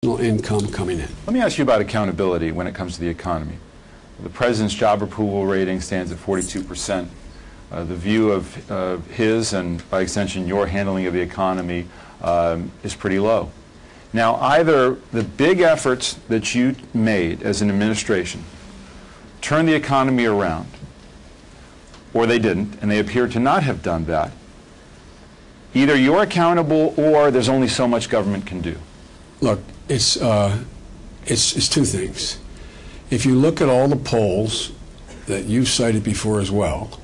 income coming in. Let me ask you about accountability when it comes to the economy. The President's job approval rating stands at 42%. The view of his, and by extension your handling of the economy, is pretty low. Now, either the big efforts that you made as an administration turned the economy around, or they didn't, and they appear to not have done that. Either you're accountable or there's only so much government can do. Look, it's two things. If you look at all the polls that you've cited before as well,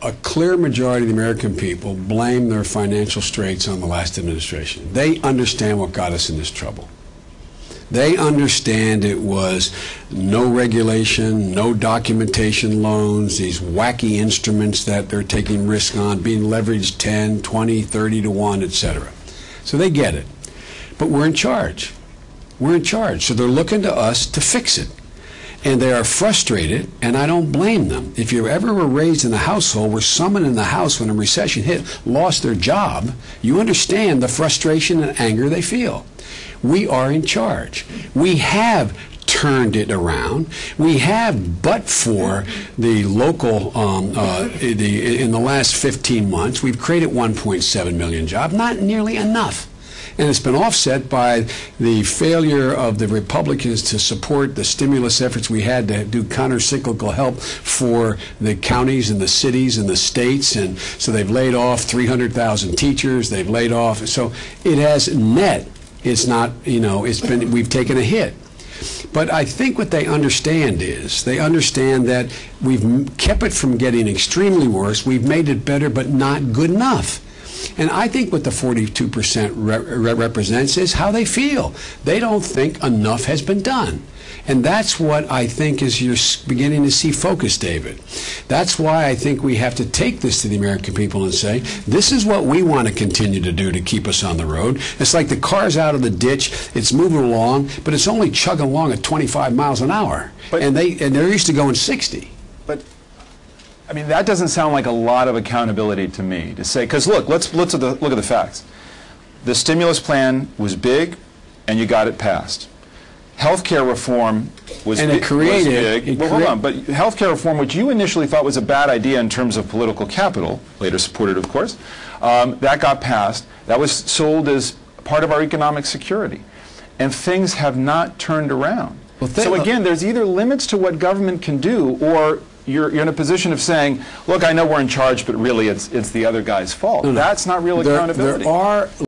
a clear majority of the American people blame their financial straits on the last administration. They understand what got us in this trouble. They understand it was no regulation, no documentation loans, these wacky instruments that they're taking risk on, being leveraged 10, 20, 30 to 1, etc. So they get it. But we're in charge. We're in charge. So they're looking to us to fix it. And they are frustrated, and I don't blame them. If you ever were raised in a household where someone in the house, when a recession hit, lost their job, you understand the frustration and anger they feel. We are in charge. We have turned it around. We have, but for the local, in the last 15 months, we've created 1.7 million jobs, not nearly enough. And it's been offset by the failure of the Republicans to support the stimulus efforts we had to do counter-cyclical help for the counties and the cities and the states. And so they've laid off 300,000 teachers. They've laid off. So it has net. It's not, we've taken a hit. But I think what they understand is, they understand that we've kept it from getting extremely worse. We've made it better, but not good enough. And I think what the 42% represents is how they feel. They don't think enough has been done. And that's what I think is you're beginning to see focus, David. That's why I think we have to take this to the American people and say, this is what we want to continue to do to keep us on the road. It's like the car's out of the ditch, it's moving along, but it's only chugging along at 25 miles an hour. And they're used to going 60. But I mean, that doesn't sound like a lot of accountability to me, to say, because look, let's look at the facts. The stimulus plan was big, and you got it passed. Healthcare reform was big. Well, hold on, but healthcare reform, which you initially thought was a bad idea in terms of political capital, later supported, of course, that got passed. That was sold as part of our economic security, and things have not turned around. Well, so again, there's either limits to what government can do, or you're in a position of saying, look, I know we're in charge, but really it's the other guy's fault. That's not real accountability.